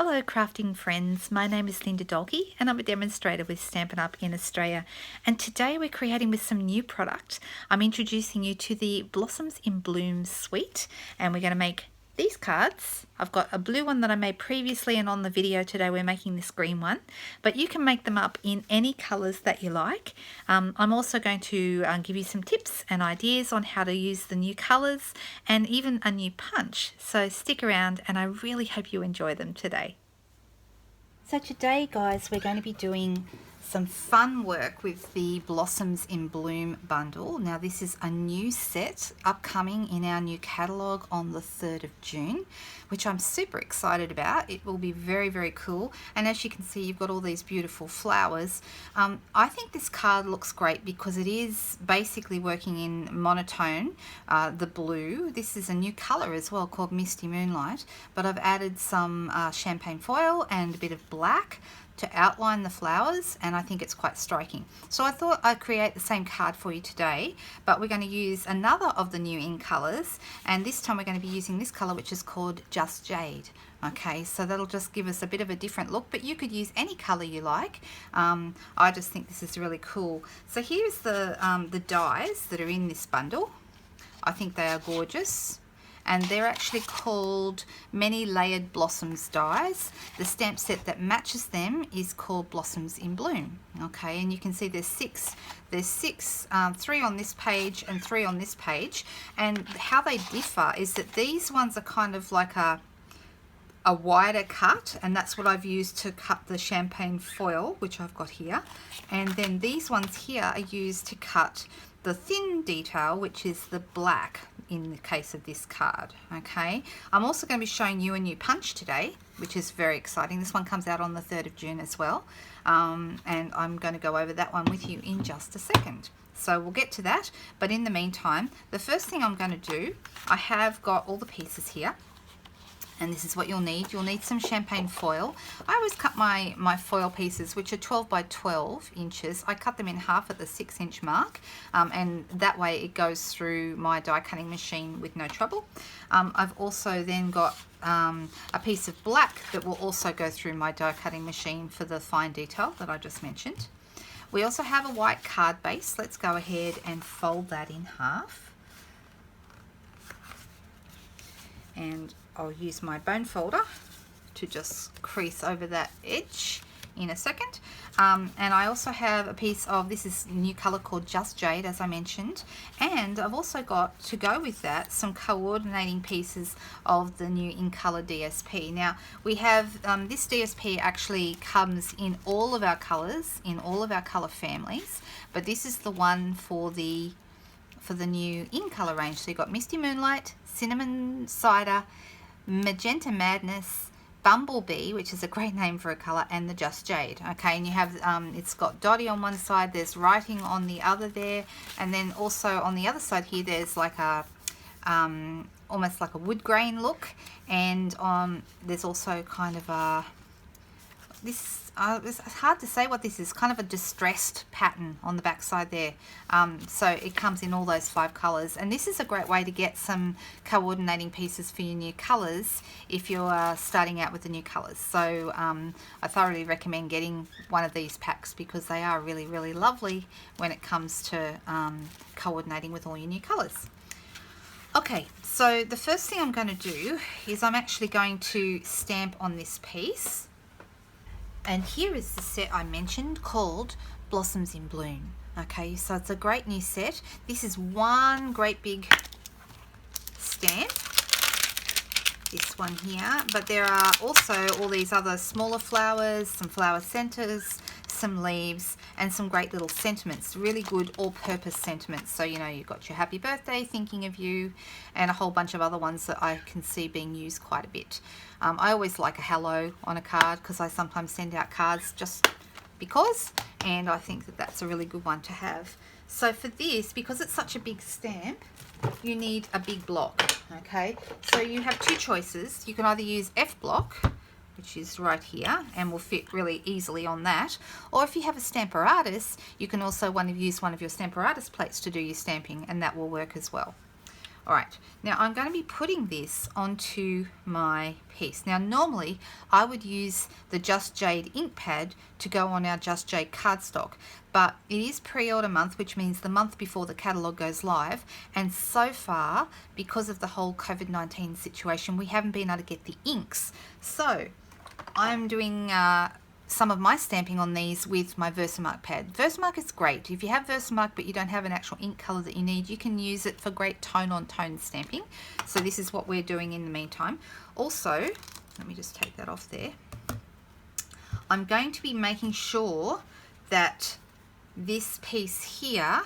Hello crafting friends, my name is Linda Dolke and I'm a demonstrator with Stampin' Up! In Australia, and today we're creating with some new product. I'm introducing you to the Blossoms in Bloom suite, and we're going to make these cards. I've got a blue one that I made previously, and on the video today we're making this green one, but you can make them up in any colours that you like. I'm also going to give you some tips and ideas on how to use the new colours and even a new punch, so stick around and I really hope you enjoy them today. So today guys, we're going to be doing some fun work with the Blossoms in Bloom bundle. Now this is a new set upcoming in our new catalogue on the 3rd of June, which I'm super excited about. It will be very, very cool. And as you can see, you've got all these beautiful flowers. I think this card looks great because it is basically working in monotone, the blue. This is a new colour as well called Misty Moonlight, but I've added some champagne foil and a bit of black to outline the flowers, and I think it's quite striking. So I thought I'd create the same card for you today, but we're going to use another of the new in colours, and this time we're going to be using this colour, which is called Just Jade. Okay, so that'll just give us a bit of a different look, but you could use any colour you like. I just think this is really cool. So here's the dies that are in this bundle. I think they are gorgeous. And they're actually called Many Layered Blossoms dies. The stamp set that matches them is called Blossoms in Bloom. Okay, and you can see there's six, 3 on this page and 3 on this page. And how they differ is that these ones are kind of like a wider cut, and that's what I've used to cut the champagne foil, which I've got here. And then these ones here are used to cut the thin detail, which is the black in the case of this card. Okay, I'm also going to be showing you a new punch today, which is very exciting. This one comes out on the 3rd of June as well, and I'm going to go over that one with you in just a second. So we'll get to that, but in the meantime, the first thing I'm going to do, I have got all the pieces here. And this is what you'll need. You'll need some champagne foil. I always cut my foil pieces, which are 12 by 12 inches. I cut them in half at the 6-inch mark, and that way it goes through my die cutting machine with no trouble. I've also then got a piece of black that will also go through my die cutting machine for the fine detail that I just mentioned. We also have a white card base. Let's go ahead and fold that in half. And I'll use my bone folder to just crease over that edge in a second. And I also have a piece of, this is a new colour called Just Jade, as I mentioned. And I've also got, to go with that, some coordinating pieces of the new in colour DSP. Now we have, this DSP actually comes in all of our colours, in all of our colour families, but this is the one for the new in colour range. So you've got Misty Moonlight, Cinnamon Cider, Magenta Madness, Bumblebee, which is a great name for a colour, and the Just Jade. Okay, and you have, it's got Dotty on one side, there's writing on the other there, and then also on the other side here there's like a, almost like a wood grain look, and there's also kind of a, it's hard to say what this is, kind of a distressed pattern on the back side there. So it comes in all those 5 colours, and this is a great way to get some coordinating pieces for your new colours if you're starting out with the new colours. So I thoroughly recommend getting one of these packs because they are really, really lovely when it comes to coordinating with all your new colours. Okay, so the first thing I'm going to do is I'm actually going to stamp on this piece. And here is the set I mentioned called Blossoms in Bloom. Okay, so it's a great new set. This is one great big stamp, this one here, but there are also all these other smaller flowers, some flower centers, some leaves, and some great little sentiments, really good all-purpose sentiments. So, you know, you've got your happy birthday, thinking of you, and a whole bunch of other ones that I can see being used quite a bit. I always like a hello on a card because I sometimes send out cards just because, and I think that that's a really good one to have. So for this, because it's such a big stamp, you need a big block. Okay, so you have 2 choices. You can either use F block, which is right here, and will fit really easily on that, or if you have a Stamparatus, you can also use one of your Stamparatus plates to do your stamping, and that will work as well. Alright, now I'm going to be putting this onto my piece. Now normally I would use the Just Jade ink pad to go on our Just Jade cardstock, but it is pre-order month, which means the month before the catalogue goes live, and so far, because of the whole COVID-19 situation, we haven't been able to get the inks. So I'm doing some of my stamping on these with my Versamark pad. Versamark is great. If you have Versamark but you don't have an actual ink color that you need, you can use it for great tone-on-tone stamping. So this is what we're doing in the meantime. Also, let me just take that off there. I'm going to be making sure that this piece here,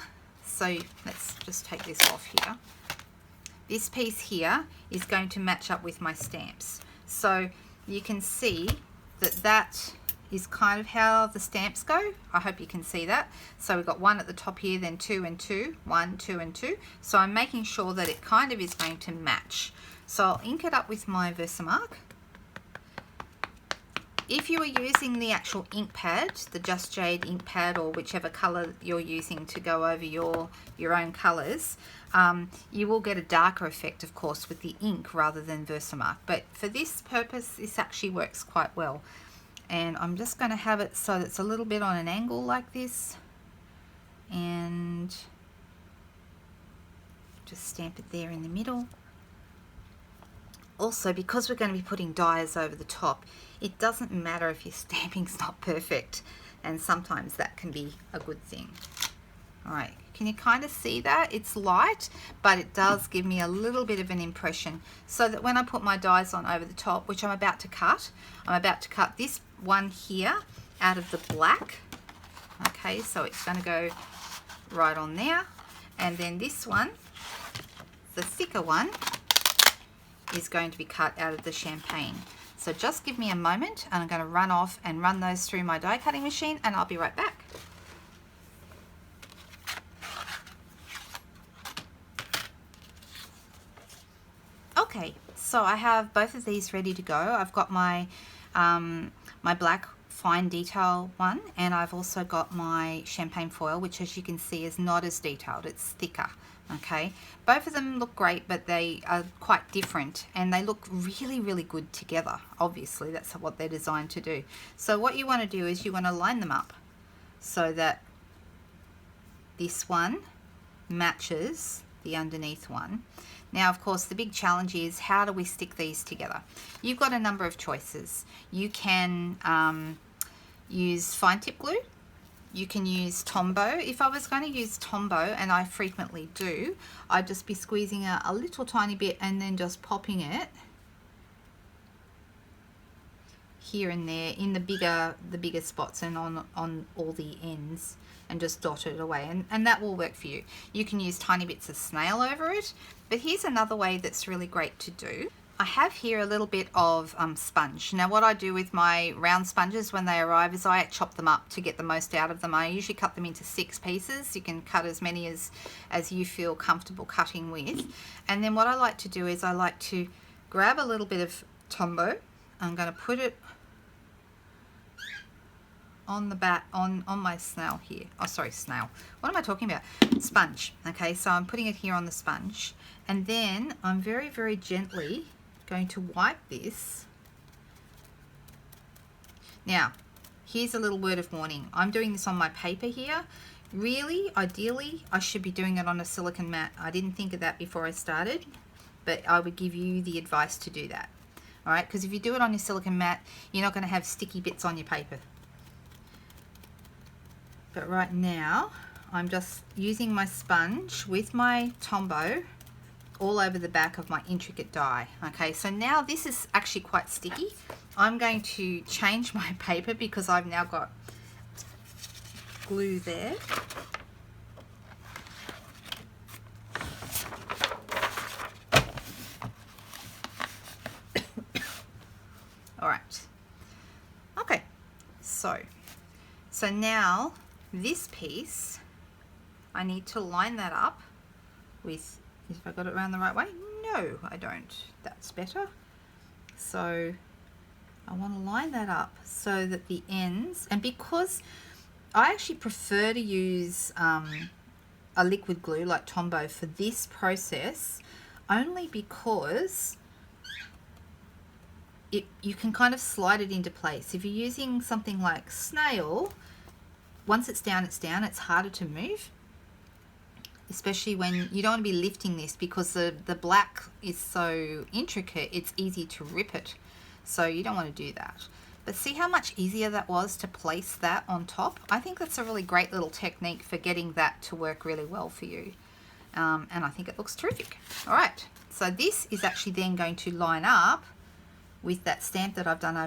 so let's just take this off here. This piece here is going to match up with my stamps. So you can see that that is kind of how the stamps go. I hope you can see that. So we've got one at the top here, then 2 and 2, 1, 2 and 2. So I'm making sure that it kind of is going to match. So I'll ink it up with my Versamark. If you are using the actual ink pad, the Just Jade ink pad, or whichever color you're using to go over your own colors, you will get a darker effect, of course, with the ink rather than Versamark. But for this purpose, this actually works quite well. And I'm just going to have it so that it's a little bit on an angle like this, and just stamp it there in the middle. Also, because we're going to be putting dies over the top, it doesn't matter if your stamping's not perfect, and sometimes that can be a good thing. Alright, can you kind of see that? It's light, but it does give me a little bit of an impression, so that when I put my dies on over the top, which I'm about to cut this one here out of the black. Okay, so it's going to go right on there, and then this one, the thicker one, is going to be cut out of the champagne. So just give me a moment, and I'm going to run off and run those through my die cutting machine, and I'll be right back. Okay, so I have both of these ready to go. I've got my my black fine detail one, and I've also got my champagne foil, which, as you can see, is not as detailed, it's thicker. Okay, both of them look great, but they are quite different, and they look really, really good together. Obviously, that's what they're designed to do. So what you want to do is you want to line them up so that this one matches the underneath one. Now, of course, the big challenge is, how do we stick these together? You've got a number of choices. You can use fine tip glue. You can use Tombow. If I was going to use Tombow, and I frequently do, I'd just be squeezing a little tiny bit and then just popping it here and there in the bigger spots and on all the ends, and just dot it away, and that will work for you. You can use tiny bits of snail over it, but here's another way that's really great to do. I have here a little bit of sponge. Now what I do with my round sponges when they arrive is I chop them up to get the most out of them. I usually cut them into 6 pieces. You can cut as many as you feel comfortable cutting with. And then what I like to do is I like to grab a little bit of Tombow. I'm going to put it on the back, on my snail here. Oh, sorry, snail. What am I talking about? Sponge. Okay, so I'm putting it here on the sponge, and then I'm very, very gently going to wipe this. Now, here's a little word of warning. I'm doing this on my paper here. Really, ideally, I should be doing it on a silicone mat. I didn't think of that before I started, but I would give you the advice to do that. All right, because if you do it on your silicone mat, you're not going to have sticky bits on your paper. But right now, I'm just using my sponge with my Tombow all over the back of my intricate die. Okay, so now this is actually quite sticky. I'm going to change my paper because I've now got glue there. All right. Okay, so now this piece, I need to line that up with, if I got it around the right way? No, I don't. That's better. So I want to line that up so that the ends, and because I actually prefer to use a liquid glue like Tombow for this process, only because you can kind of slide it into place. If you're using something like snail, once it's down, it's harder to move, especially when you don't want to be lifting this, because the black is so intricate, it's easy to rip it. So you don't want to do that. But see how much easier that was to place that on top? I think that's a really great little technique for getting that to work really well for you. And I think it looks terrific. All right, so this is actually then going to line up with that stamp that I've done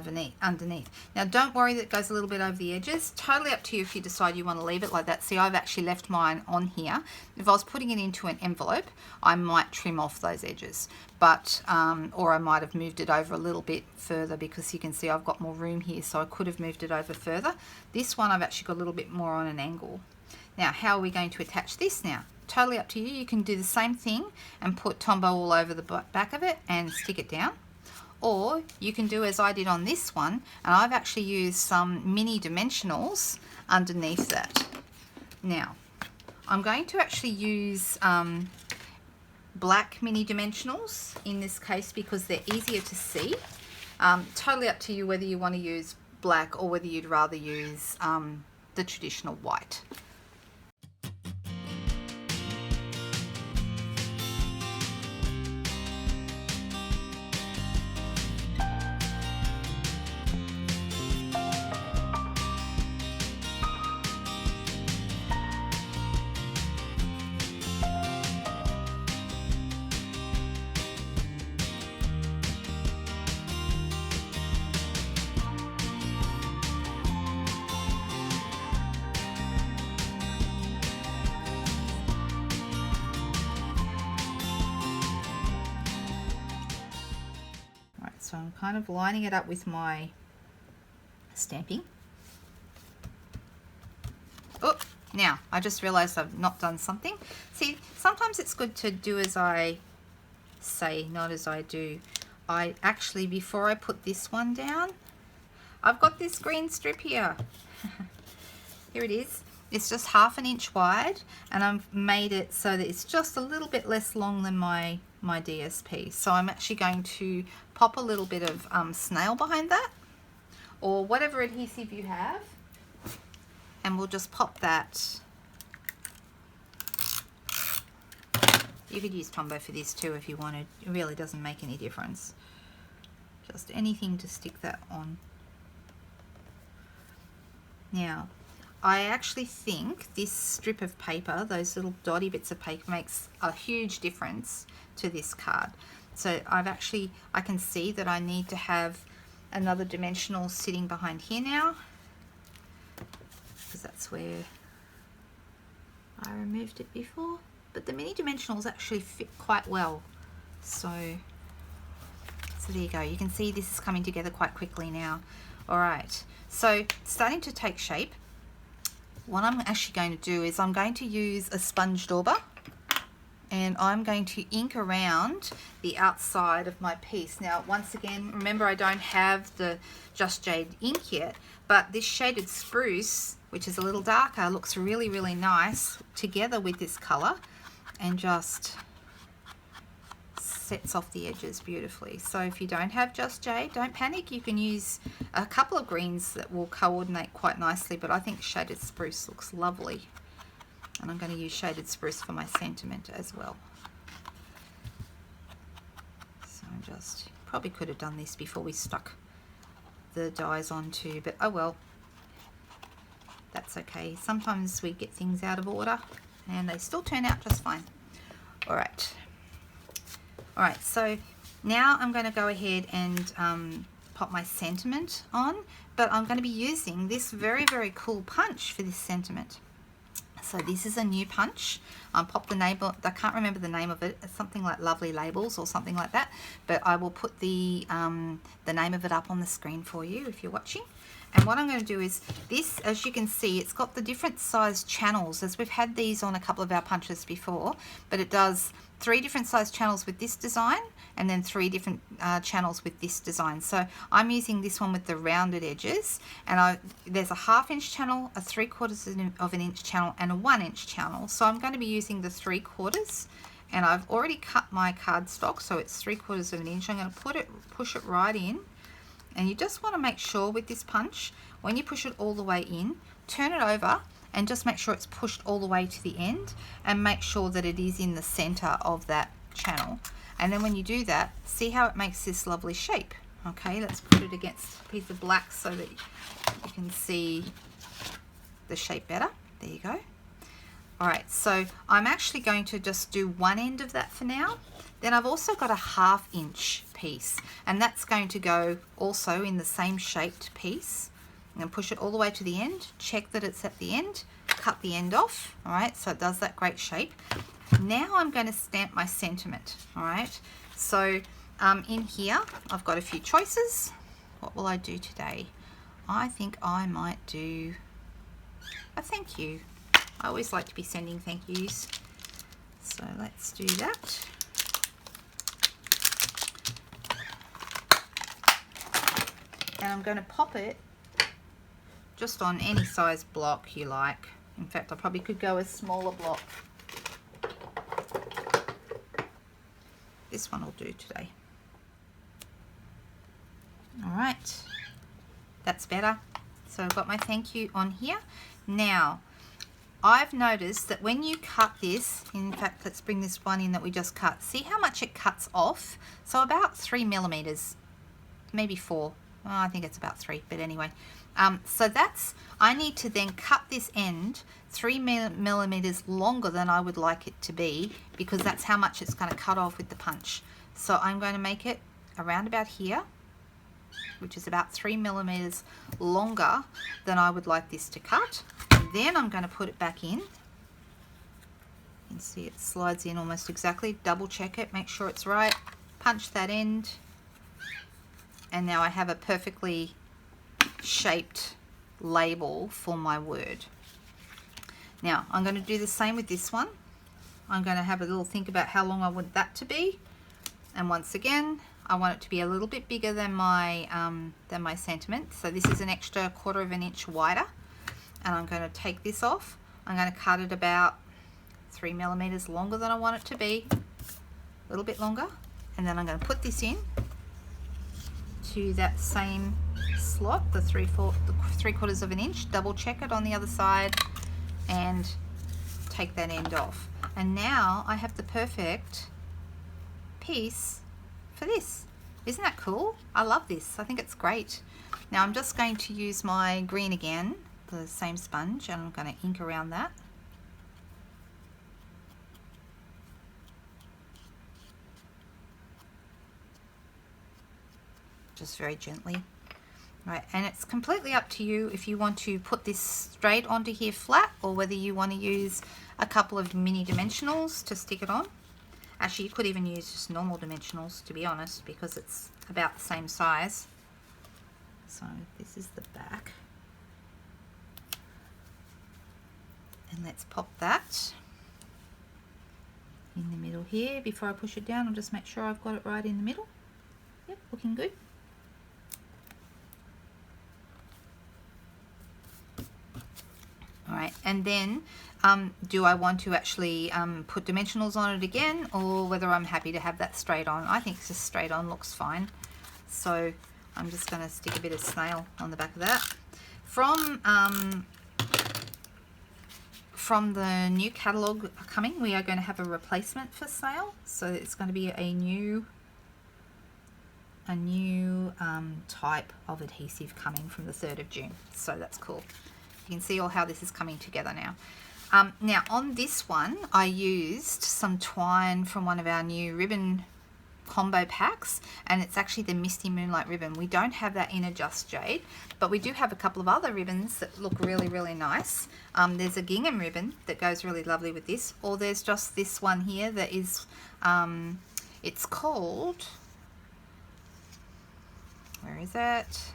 underneath. Now don't worry that it goes a little bit over the edges. Totally up to you if you decide you want to leave it like that. See, I've actually left mine on here. If I was putting it into an envelope, I might trim off those edges, but or I might have moved it over a little bit further, because you can see I've got more room here, so I could have moved it over further. This one I've actually got a little bit more on an angle. Now, how are we going to attach this now? Totally up to you. You can do the same thing and put Tombow all over the back of it and stick it down. Or you can do as I did on this one, and I've actually used some mini dimensionals underneath that. Now, I'm going to actually use black mini dimensionals in this case because they're easier to see. Totally up to you whether you want to use black or whether you'd rather use the traditional white. So I'm kind of lining it up with my stamping. Oh, now I just realized I've not done something. See, sometimes it's good to do as I say, not as I do. I actually, before I put this one down, I've got this green strip here. Here it is. It's just 1/2 inch wide, and I've made it so that it's just a little bit less long than my DSP. So I'm actually going to pop a little bit of snail behind that, or whatever adhesive you have, and we'll just pop that. You could use Tombow for this too if you wanted. It really doesn't make any difference. Just anything to stick that on. Now, I actually think this strip of paper, those little dotty bits of paper, makes a huge difference to this card. So I can see that I need to have another dimensional sitting behind here now, because that's where I removed it before. But the mini dimensionals actually fit quite well. So there you go. You can see this is coming together quite quickly now. All right, so starting to take shape. What I'm actually going to do is I'm going to use a sponge dauber, and I'm going to ink around the outside of my piece. Now, once again, remember I don't have the Just Jade ink yet, but this shaded spruce, which is a little darker, looks really, really nice together with this color, and just sets off the edges beautifully. So if you don't have Just Jade, don't panic. You can use a couple of greens that will coordinate quite nicely, but I think shaded spruce looks lovely. And I'm going to use shaded spruce for my sentiment as well. So I'm just, probably could have done this before we stuck the dies on too, but oh well, that's okay. Sometimes we get things out of order and they still turn out just fine. All right. All right, so now I'm going to go ahead and pop my sentiment on, but I'm going to be using this very, very cool punch for this sentiment. So this is a new punch. Pop the name, I can't remember the name of it. It's something like Lovely Labels or something like that, but I will put the name of it up on the screen for you if you're watching. And what I'm going to do is this, as you can see, it's got the different size channels, as we've had these on a couple of our punches before, but it does 3 different size channels with this design, and then 3 different channels with this design. So I'm using this one with the rounded edges, and there's a 1/2 inch channel, a 3/4 of an inch channel, and a 1 inch channel. So I'm going to be using the 3/4, And I've already cut my cardstock, so it's 3/4 of an inch. I'm going to push it right in. And you just want to make sure with this punch, when you push it all the way in, turn it over and just make sure it's pushed all the way to the end, and make sure that it is in the center of that channel. And then when you do that, see how it makes this lovely shape. Okay, let's put it against a piece of black so that you can see the shape better. There you go. Alright, so I'm actually going to just do one end of that for now. Then I've also got a 1/2 inch piece, and that's going to go also in the same shaped piece. I'm going to push it all the way to the end, check that it's at the end, cut the end off, alright, so it does that great shape. Now I'm going to stamp my sentiment, alright. So in here I've got a few choices. What will I do today? I think I might do a thank you. I always like to be sending thank yous. So let's do that. And I'm going to pop it just on any size block you like. In fact, I probably could go a smaller block. This one will do today. Alright, that's better. So I've got my thank you on here. Now, I've noticed that when you cut this, in fact, let's bring this one in that we just cut. See how much it cuts off? So about 3 millimeters, maybe 4. Oh, I think it's about 3, but anyway. So that's, I need to then cut this end 3 millimeters longer than I would like it to be, because that's how much it's going to cut off with the punch. So I'm going to make it around about here, which is about 3 millimeters longer than I would like this to cut. And then I'm going to put it back in. You can see it slides in almost exactly. Double check it, make sure it's right. Punch that end. And now I have a perfectly shaped label for my word. Now I'm going to do the same with this one. I'm going to have a little think about how long I want that to be. And once again, I want it to be a little bit bigger than my sentiment. So this is an extra 1/4 of an inch wider. And I'm going to take this off. I'm going to cut it about 3 millimeters longer than I want it to be. A little bit longer. And then I'm going to put this in to that same slot, the 3/4 of an inch. Double check it on the other side and take that end off. And now I have the perfect piece for this. Isn't that cool? I love this. I think it's great. Now I'm just going to use my green again, the same sponge, and I'm going to ink around that. Just very gently. Right, and it's completely up to you if you want to put this straight onto here flat, or whether you want to use a couple of mini dimensionals to stick it on. Actually, you could even use just normal dimensionals, to be honest, because it's about the same size. So this is the back. And let's pop that in the middle here. Before I push it down, I'll just make sure I've got it right in the middle. Yep, looking good. Alright, and then do I want to actually put dimensionals on it again, or whether I'm happy to have that straight on? I think just straight on looks fine. So I'm just going to stick a bit of snail on the back of that. From the new catalogue coming, we are going to have a replacement for snail. So it's going to be a new type of adhesive coming from the 3rd of June. So that's cool. You can see all how this is coming together now. Now on this one, I used some twine from one of our new ribbon combo packs, and it's actually the Misty Moonlight ribbon. We don't have that in a Just Jade, but we do have a couple of other ribbons that look really, really nice. There's a gingham ribbon that goes really lovely with this, or there's just this one here that is, it's called, where is it?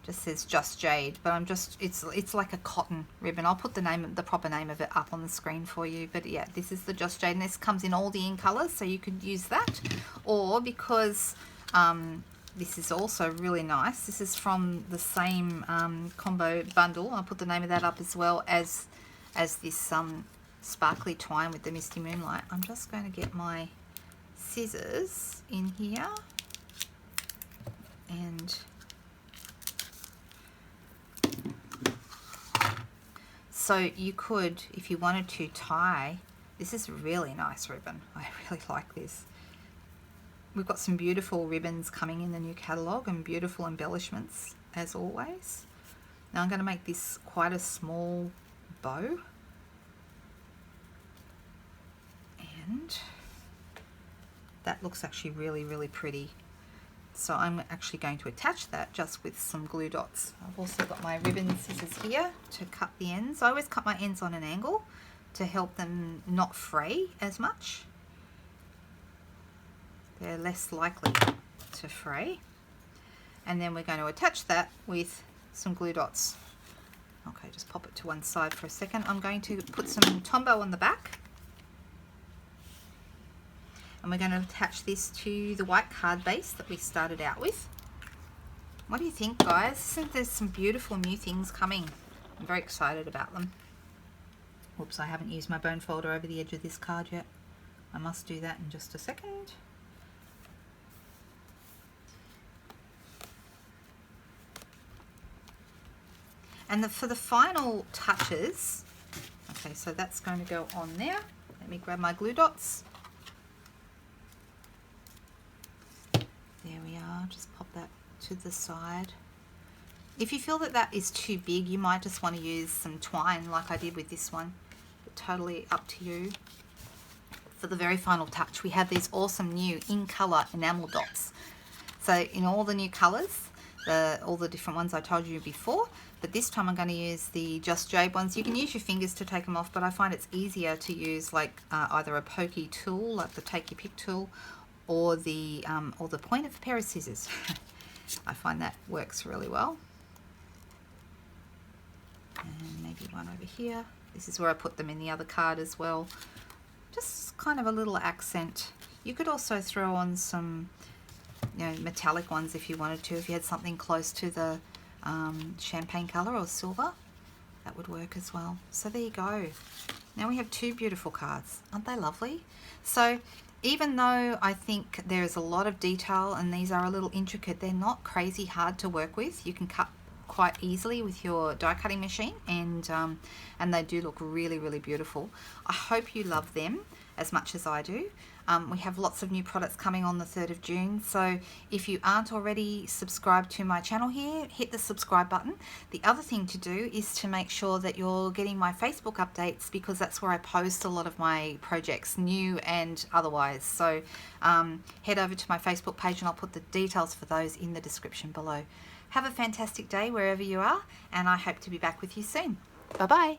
Just says Just Jade, but it's like a cotton ribbon. I'll put the proper name of it up on the screen for you. But yeah, this is the Just Jade, and this comes in all the in colors, so you could use that. Or because this is also really nice, this is from the same combo bundle. I'll put the name of that up as well as this sparkly twine with the Misty Moonlight, I'm just going to get my scissors in here and so you could, if you wanted to, tie. This is really nice ribbon. I really like this. We've got some beautiful ribbons coming in the new catalogue and beautiful embellishments as always. Now I'm going to make this quite a small bow, and that looks actually really pretty. So I'm actually going to attach that just with some glue dots. I've also got my ribbon scissors here to cut the ends. I always cut my ends on an angle to help them not fray as much. They're less likely to fray. And then we're going to attach that with some glue dots. Okay, just pop it to one side for a second. I'm going to put some Tombow on the back. And we're going to attach this to the white card base that we started out with. What do you think, guys? I think there's some beautiful new things coming. I'm very excited about them. Whoops, I haven't used my bone folder over the edge of this card yet. I must do that in just a second. And for the final touches, okay, so that's going to go on there. Let me grab my glue dots. There we are, just pop that to the side. If you feel that that is too big, you might just want to use some twine like I did with this one. But totally up to you. For the very final touch, we have these awesome new in-colour enamel dots. So in all the new colours, all the different ones I told you before, but this time I'm going to use the Just Jade ones. You can use your fingers to take them off, but I find it's easier to use like either a pokey tool, like the Take Your Pick tool, or the point of a pair of scissors. I find that works really well. And maybe one over here. This is where I put them in the other card as well. Just kind of a little accent. You could also throw on some, you know, metallic ones if you wanted to. If you had something close to the champagne colour or silver, that would work as well. So there you go. Now we have two beautiful cards. Aren't they lovely? So even though I think there is a lot of detail and these are a little intricate, they're not crazy hard to work with. You can cut quite easily with your die cutting machine, and they do look really beautiful. I hope you love them as much as I do. We have lots of new products coming on the 3rd of June, so if you aren't already subscribed to my channel here, hit the subscribe button. The other thing to do is to make sure that you're getting my Facebook updates, because that's where I post a lot of my projects, new and otherwise. So head over to my Facebook page and I'll put the details for those in the description below. Have a fantastic day wherever you are, and I hope to be back with you soon. Bye bye.